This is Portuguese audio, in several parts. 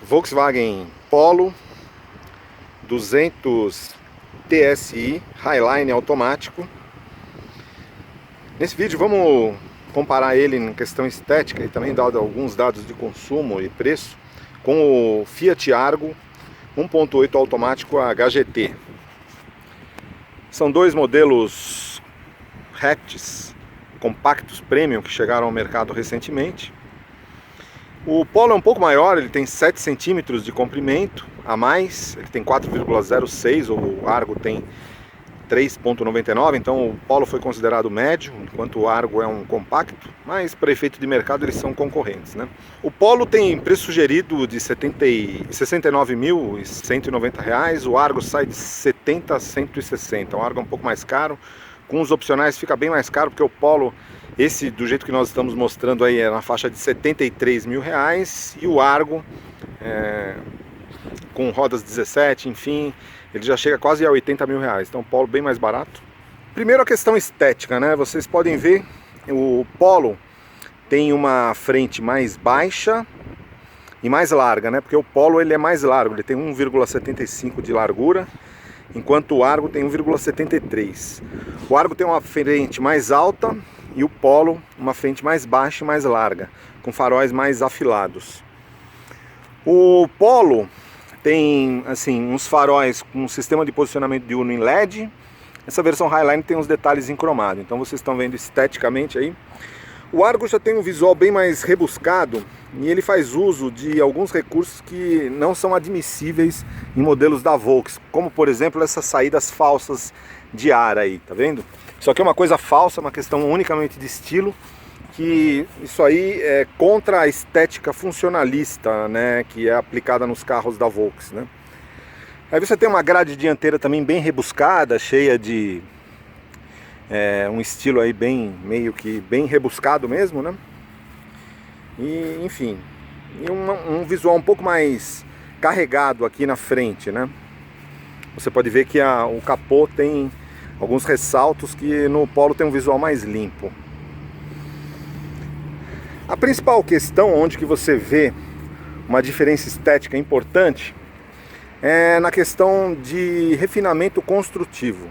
Volkswagen Polo 200 TSI Highline automático. Nesse vídeo vamos comparar ele em questão estética e também dado alguns dados de consumo e preço com o Fiat Argo 1.8 automático HGT. São dois modelos hatches compactos premium que chegaram ao mercado recentemente. O Polo é um pouco maior, ele tem 7 centímetros de comprimento a mais, ele tem 4,06, o Argo tem 3,99, então o Polo foi considerado médio, enquanto o Argo é um compacto, mas para efeito de mercado eles são concorrentes, né? O Polo tem preço sugerido de R$ 69.190, o Argo sai de R$ 70.160, o Argo é um pouco mais caro, com os opcionais fica bem mais caro, porque o Polo, esse do jeito que nós estamos mostrando aí, é na faixa de R$ 73.000, e o Argo, com rodas 17, enfim, ele já chega quase a R$ 80.000, então o Polo bem mais barato. Primeiro a questão estética, né? Vocês podem ver, o Polo tem uma frente mais baixa e mais larga, né? Porque o Polo ele é mais largo, ele tem 1,75 de largura, enquanto o Argo tem 1,73. O Argo tem uma frente mais alta e o Polo uma frente mais baixa e mais larga, com faróis mais afilados. O Polo tem assim uns faróis com um sistema de posicionamento diurno em LED. Essa versão Highline tem uns detalhes em cromado, então vocês estão vendo esteticamente aí. O Argo já tem um visual bem mais rebuscado e ele faz uso de alguns recursos que não são admissíveis em modelos da Volks, como por exemplo essas saídas falsas de ar aí, tá vendo? Isso aqui é uma coisa falsa, uma questão unicamente de estilo, que isso aí é contra a estética funcionalista, né, que é aplicada nos carros da Volks, né? Aí você tem uma grade dianteira também bem rebuscada, cheia de um estilo aí bem, meio que bem rebuscado mesmo, né? E enfim, e um visual um pouco mais carregado aqui na frente, né? Você pode ver que o capô tem alguns ressaltos que no Polo tem um visual mais limpo. A principal questão onde que você vê uma diferença estética importante é na questão de refinamento construtivo.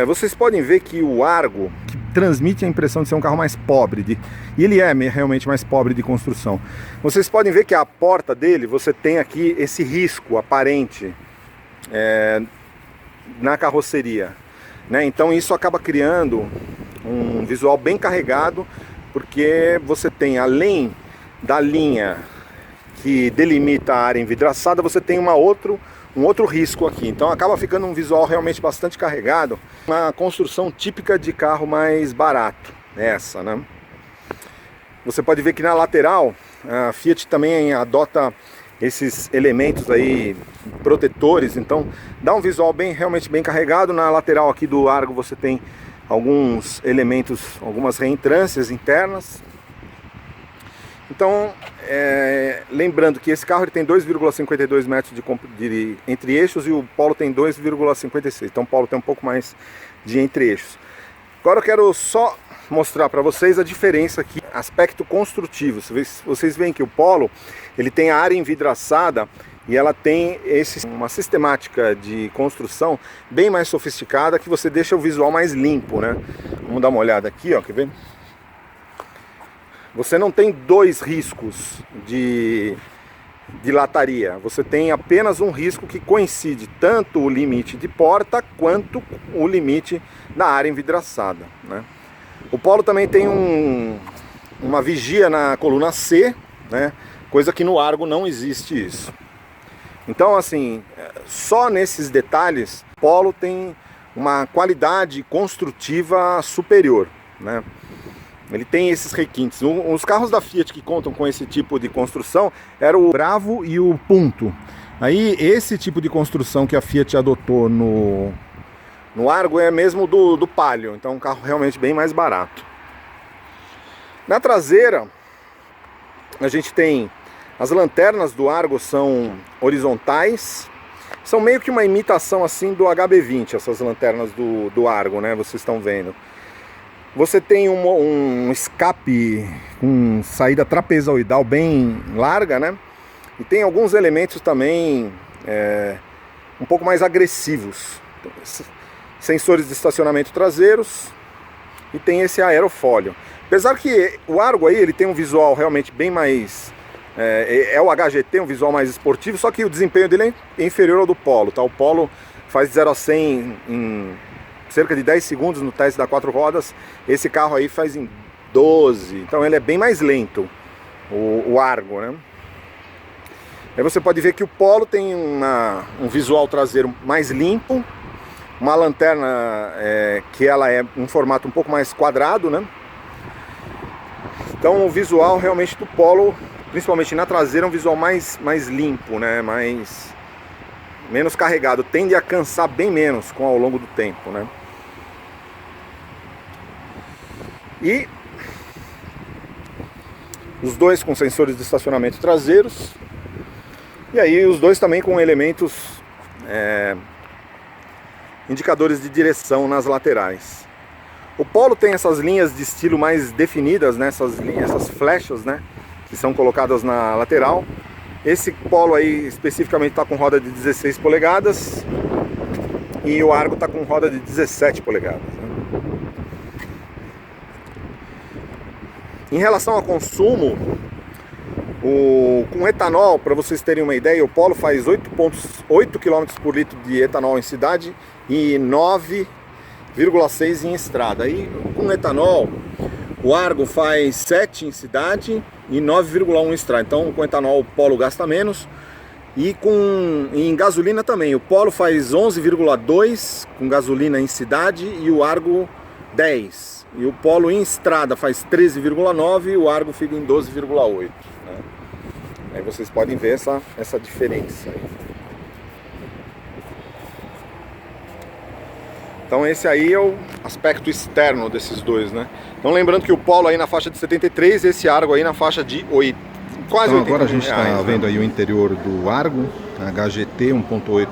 Vocês podem ver que o Argo, que transmite a impressão de ser um carro mais pobre, e ele é realmente mais pobre de construção. Vocês podem ver que a porta dele, você tem aqui esse risco aparente na carroceria, né? Então isso acaba criando um visual bem carregado, porque você tem, além da linha que delimita a área envidraçada, você tem um outro risco aqui, então acaba ficando um visual realmente bastante carregado, uma construção típica de carro mais barato, essa, né? Você pode ver que na lateral a Fiat também adota esses elementos aí protetores, então dá um visual realmente bem carregado. Na lateral aqui do Argo você tem alguns elementos, algumas reentrâncias internas. Então, lembrando que esse carro ele tem 2,52 metros de entre eixos e o Polo tem 2,56. Então o Polo tem um pouco mais de entre eixos. Agora eu quero só mostrar para vocês a diferença aqui, aspecto construtivo. Vocês veem que o Polo ele tem a área envidraçada e ela tem uma sistemática de construção bem mais sofisticada, que você deixa o visual mais limpo, né? Vamos dar uma olhada aqui, ó, quer ver? Você não tem dois riscos de lataria, você tem apenas um risco que coincide tanto o limite de porta quanto o limite da área envidraçada, né? O Polo também tem uma vigia na coluna C, né? Coisa que no Argo não existe isso. Então assim, só nesses detalhes, o Polo tem uma qualidade construtiva superior, né? Ele tem esses requintes. Os carros da Fiat que contam com esse tipo de construção eram o Bravo e o Punto. Aí esse tipo de construção que a Fiat adotou no Argo é mesmo do Palio, então é um carro realmente bem mais barato. Na traseira a gente tem as lanternas do Argo, são horizontais, são meio que uma imitação assim do HB20, essas lanternas do Argo, né? Vocês estão vendo. Você tem um escape com saída trapezoidal bem larga, né? E tem alguns elementos também um pouco mais agressivos. Sensores de estacionamento traseiros e tem esse aerofólio. Apesar que o Argo aí ele tem um visual realmente bem mais... é o HGT, um visual mais esportivo, só que o desempenho dele é inferior ao do Polo, tá? O Polo faz de 0 a 100 em cerca de 10 segundos no teste da 4 rodas. Esse carro aí faz em 12, então ele é bem mais lento, o Argo, né? Aí você pode ver que o Polo tem um visual traseiro mais limpo, uma lanterna que ela é um formato um pouco mais quadrado, né? Então o visual realmente do Polo, principalmente na traseira, é um visual mais limpo, né? Menos carregado, tende a cansar bem menos ao longo do tempo, né? E os dois com sensores de estacionamento traseiros, e aí os dois também com elementos indicadores de direção nas laterais. O Polo tem essas linhas de estilo mais definidas, né? Essas flechas, né? Que são colocadas na lateral. Esse Polo aí especificamente está com roda de 16 polegadas e o Argo está com roda de 17 polegadas, né? Em relação ao consumo, com etanol, para vocês terem uma ideia, o Polo faz 8,8 km por litro de etanol em cidade e 9,6 em estrada. Aí com etanol, o Argo faz 7 em cidade e 9,1 em estrada. Então com etanol o Polo gasta menos. E em gasolina também, o Polo faz 11,2 com gasolina em cidade e o Argo 10. E o Polo em estrada faz 13,9 e o Argo fica em 12,8, né? Aí vocês podem ver essa diferença aí. Então esse aí é o aspecto externo desses dois, né? Então lembrando que o Polo aí na faixa de 73, esse Argo aí na faixa de 8, quase então, 80 agora a gente está vendo né? aí o interior do Argo, HGT 1.8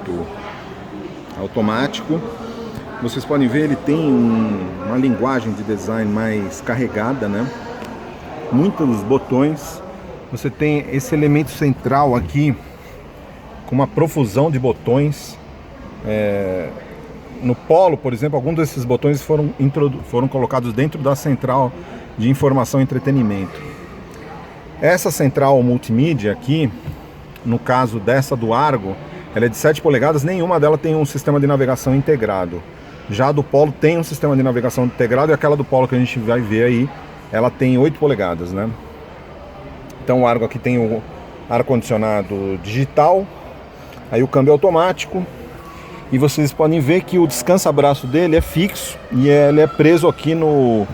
automático. Vocês podem ver, ele tem uma linguagem de design mais carregada, né? Muitos botões. Você tem esse elemento central aqui com uma profusão de botões. No Polo, por exemplo, alguns desses botões foram colocados dentro da central de informação e entretenimento. Essa central multimídia aqui, no caso dessa do Argo, ela é de 7 polegadas, nenhuma dela tem um sistema de navegação integrado. Já a do Polo tem um sistema de navegação integrado e aquela do Polo que a gente vai ver aí, ela tem 8 polegadas, né? Então o Argo aqui tem o ar-condicionado digital, aí o câmbio automático, e vocês podem ver que o descansa-braço dele é fixo e ele é preso aqui no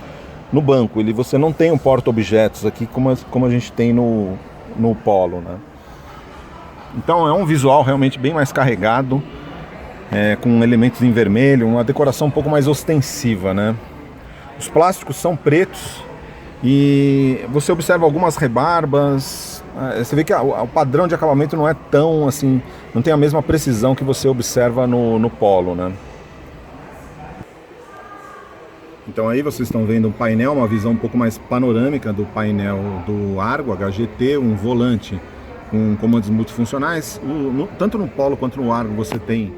banco. Você não tem um porta-objetos aqui como a gente tem no Polo, né? Então é um visual realmente bem mais carregado, com elementos em vermelho, uma decoração um pouco mais ostensiva, né? Os plásticos são pretos e você observa algumas rebarbas. Você vê que o padrão de acabamento não é tão assim, não tem a mesma precisão que você observa no Polo, né? Então aí vocês estão vendo um painel, uma visão um pouco mais panorâmica do painel do Argo HGT, um volante com comandos multifuncionais. Tanto no Polo quanto no Argo você tem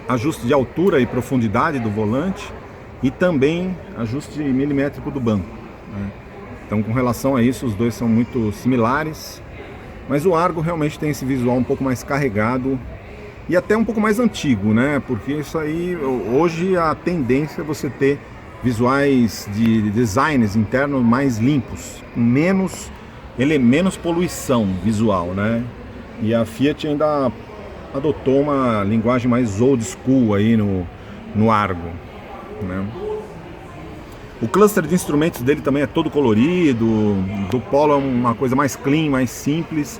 ajuste de altura e profundidade do volante e também ajuste milimétrico do banco, né? Então com relação a isso os dois são muito similares, mas o Argo realmente tem esse visual um pouco mais carregado e até um pouco mais antigo, né? Porque isso aí, hoje a tendência é você ter visuais de designs internos mais limpos, menos poluição visual, né? E a Fiat ainda adotou uma linguagem mais old school aí no Argo, né? O cluster de instrumentos dele também é todo colorido. Do Polo é uma coisa mais clean, mais simples,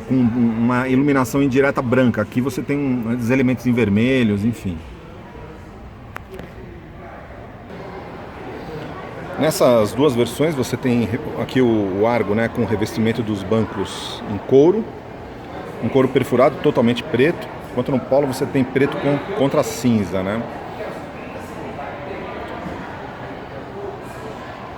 com uma iluminação indireta branca. Aqui você tem os elementos em vermelhos, enfim. Nessas duas versões você tem aqui o Argo, né, com o revestimento dos bancos em couro, um couro perfurado totalmente preto, enquanto no Polo você tem preto contra cinza, né?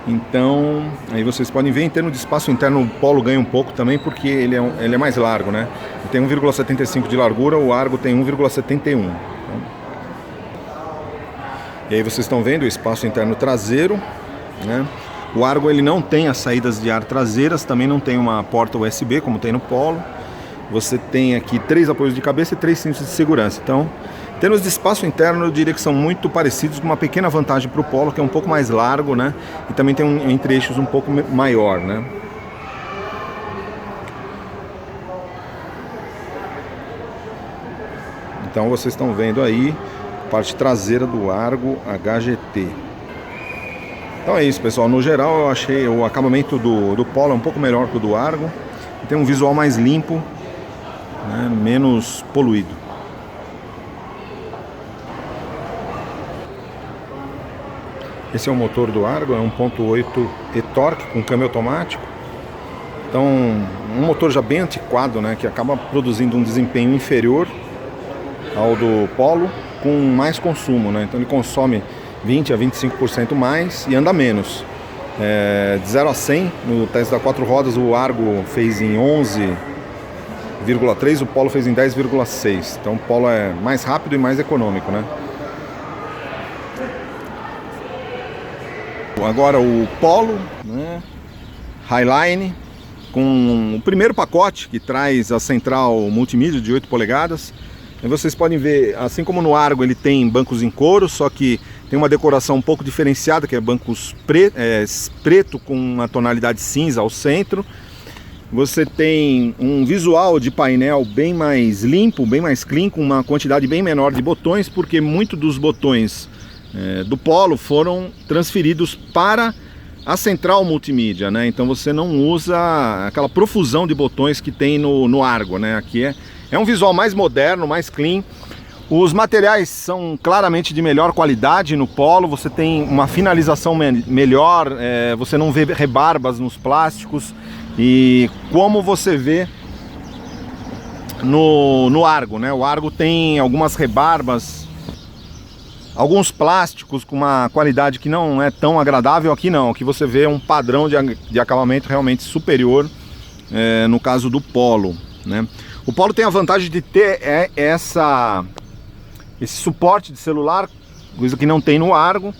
Então, aí vocês podem ver, em termos de espaço interno, o Polo ganha um pouco também, porque ele é mais largo, né? Ele tem 1,75 de largura, o Argo tem 1,71. Então, e aí vocês estão vendo o espaço interno traseiro, né? O Argo ele não tem as saídas de ar traseiras, também não tem uma porta USB, como tem no Polo. Você tem aqui 3 apoios de cabeça e 3 cintos de segurança. Então, em termos de espaço interno, eu diria que são muito parecidos, com uma pequena vantagem para o Polo, que é um pouco mais largo, né? E também tem um entre-eixos um pouco maior, né? Então vocês estão vendo aí a parte traseira do Argo HGT. Então é isso, pessoal. No geral, eu achei o acabamento do Polo um pouco melhor que o do Argo. Tem um visual mais limpo, né? Menos poluído. Esse é o motor do Argo, é 1.8 e-torque com câmbio automático. Então, um motor já bem antiquado, né, que acaba produzindo um desempenho inferior ao do Polo com mais consumo, né? Então ele consome 20 a 25% mais e anda menos. De 0 a 100, no teste da 4 rodas, o Argo fez em 11,3, o Polo fez em 10,6. Então o Polo é mais rápido e mais econômico, né? Agora o Polo, né, Highline, com o primeiro pacote que traz a central multimídia de 8 polegadas. E vocês podem ver, assim como no Argo ele tem bancos em couro, só que tem uma decoração um pouco diferenciada, que é bancos preto com uma tonalidade cinza ao centro. Você tem um visual de painel bem mais limpo, bem mais clean, com uma quantidade bem menor de botões, porque muitos dos botões do Polo foram transferidos para a central multimídia, né? Então você não usa aquela profusão de botões que tem no Argo, né? Aqui é um visual mais moderno, mais clean. Os materiais são claramente de melhor qualidade no Polo, você tem uma finalização melhor, você não vê rebarbas nos plásticos, e como você vê no Argo, né? O Argo tem algumas rebarbas, alguns plásticos com uma qualidade que não é tão agradável. Aqui não, aqui você vê um padrão de acabamento realmente superior, no caso do Polo, né? O Polo tem a vantagem de ter esse suporte de celular, coisa que não tem no Argo.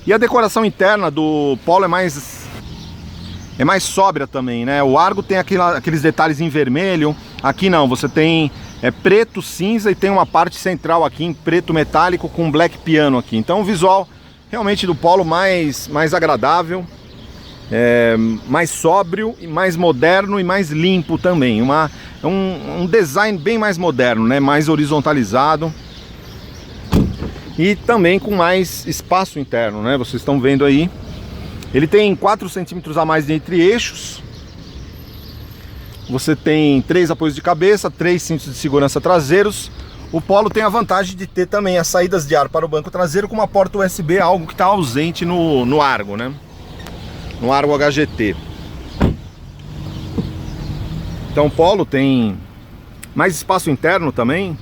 E a decoração interna do Polo é mais sóbria também, né? O Argo tem aqueles detalhes em vermelho, aqui não, você tem preto, cinza, e tem uma parte central aqui em preto metálico com black piano aqui. Então o visual realmente do Polo mais agradável, mais sóbrio, e mais moderno e mais limpo também. Um design bem mais moderno, né? Mais horizontalizado e também com mais espaço interno, né? Vocês estão vendo aí, ele tem 4 centímetros a mais de entre-eixos. Você tem 3 apoios de cabeça, 3 cintos de segurança traseiros. O Polo tem a vantagem de ter também as saídas de ar para o banco traseiro com uma porta USB, algo que está ausente no Argo, né? No Argo HGT. Então o Polo tem mais espaço interno também.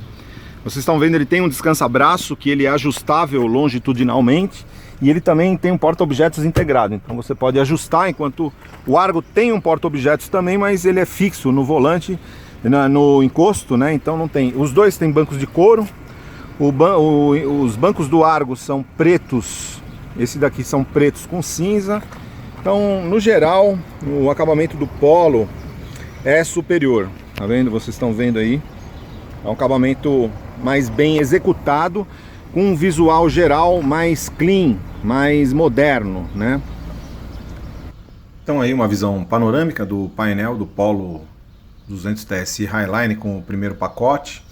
Vocês estão vendo, ele tem um descansa-braço que ele é ajustável longitudinalmente. E ele também tem um porta-objetos integrado, então você pode ajustar, enquanto o Argo tem um porta-objetos também, mas ele é fixo no volante, no encosto, né? Então não tem. Os dois têm bancos de couro. Os bancos do Argo são pretos, esse daqui são pretos com cinza. Então, no geral, o acabamento do Polo é superior. Tá vendo? Vocês estão vendo aí. É um acabamento mais bem executado, com um visual geral mais clean, mais moderno, né? Então aí uma visão panorâmica do painel do Polo 200 TSI Highline com o primeiro pacote.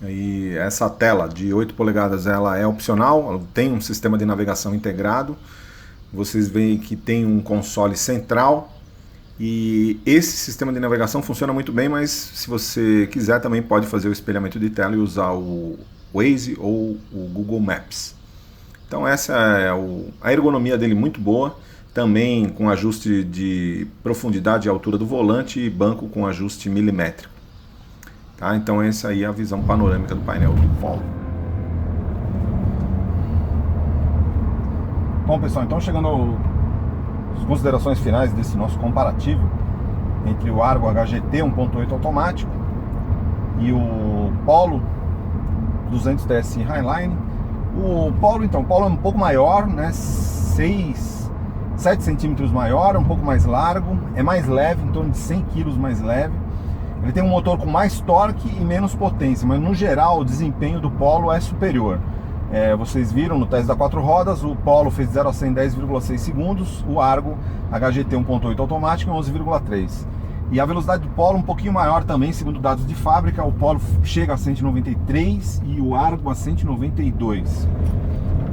E essa tela de 8 polegadas ela é opcional, ela tem um sistema de navegação integrado. Vocês veem que tem um console central. E esse sistema de navegação funciona muito bem, mas se você quiser também pode fazer o espelhamento de tela e usar o Waze ou o Google Maps. Então essa é a ergonomia dele muito boa, também com ajuste de profundidade e altura do volante e banco com ajuste milimétrico. Tá? Então essa aí é a visão panorâmica do painel do Polo. Bom pessoal, então chegando ao considerações finais desse nosso comparativo entre o Argo HGT 1.8 automático e o Polo 200 TSI Highline. O Polo é um pouco maior, né? 7 centímetros maior, um pouco mais largo, é mais leve, em torno de 100 kg mais leve. Ele tem um motor com mais torque e menos potência, mas no geral o desempenho do Polo é superior. Vocês viram no teste da 4 rodas, o Polo fez 0 a 100 em 10,6 segundos, o Argo HGT 1.8 automático em 11,3. E a velocidade do Polo um pouquinho maior também, segundo dados de fábrica. O Polo chega a 193 e o Argo a 192.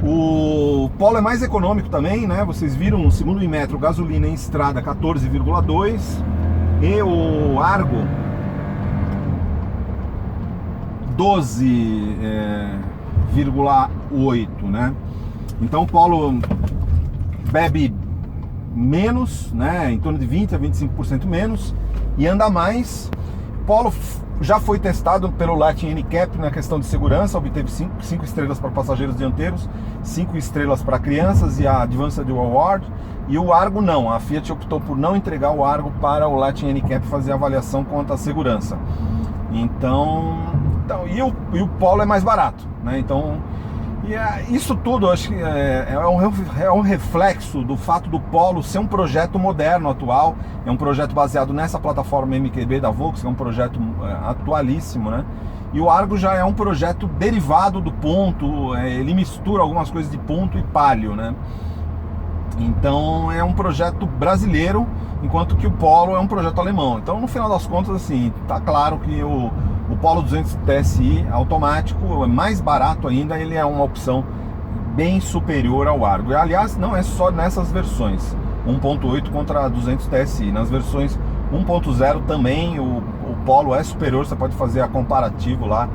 O Polo é mais econômico também, né? Vocês viram, segundo o Inmetro, gasolina em estrada 14,2 e o Argo 12,8, né? Então o Polo bebe menos, né? Em torno de 20 a 25% menos e anda mais. O Polo já foi testado pelo Latin NCAP na questão de segurança, obteve 5 estrelas para passageiros dianteiros, 5 estrelas para crianças e a Advanced Award. E o Argo não, a Fiat optou por não entregar o Argo para o Latin NCAP fazer a avaliação quanto à segurança. E o Polo é mais barato, né? Então, isso tudo acho que é um reflexo do fato do Polo ser um projeto moderno, atual. É um projeto baseado nessa plataforma MQB da Volkswagen, que é um projeto atualíssimo, né? E o Argo já é um projeto derivado do ponto, ele mistura algumas coisas de ponto e palio, né? Então é um projeto brasileiro, enquanto que o Polo é um projeto alemão. Então no final das contas, assim, tá claro que o Polo 200 TSI automático é mais barato ainda, ele é uma opção bem superior ao Argo. E, aliás, não é só nessas versões 1.8 contra 200 TSI, nas versões 1.0 também o Polo é superior, você pode fazer a comparativo lá.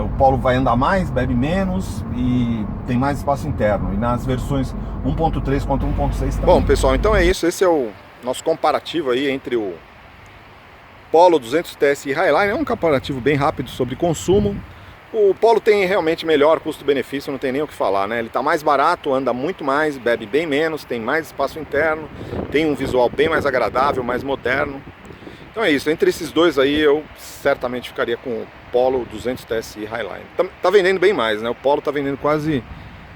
O Polo vai andar mais, bebe menos e tem mais espaço interno. E nas versões 1.3 contra 1.6 também. Bom, pessoal, então é isso. Esse é o nosso comparativo aí entre o Polo 200 TSI Highline. É um comparativo bem rápido sobre consumo. O Polo tem realmente melhor custo-benefício, não tem nem o que falar, né? Ele está mais barato, anda muito mais, bebe bem menos, tem mais espaço interno, tem um visual bem mais agradável, mais moderno. Então é isso, entre esses dois aí eu certamente ficaria com o Polo 200 TSI Highline. Tá vendendo bem mais, né? O Polo tá vendendo quase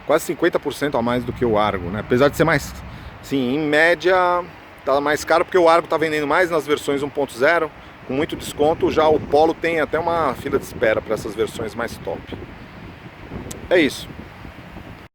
50% a mais do que o Argo, né? Apesar de ser mais, sim, em média tá mais caro porque o Argo tá vendendo mais nas versões 1.0, com muito desconto. Já o Polo tem até uma fila de espera para essas versões mais top. É isso.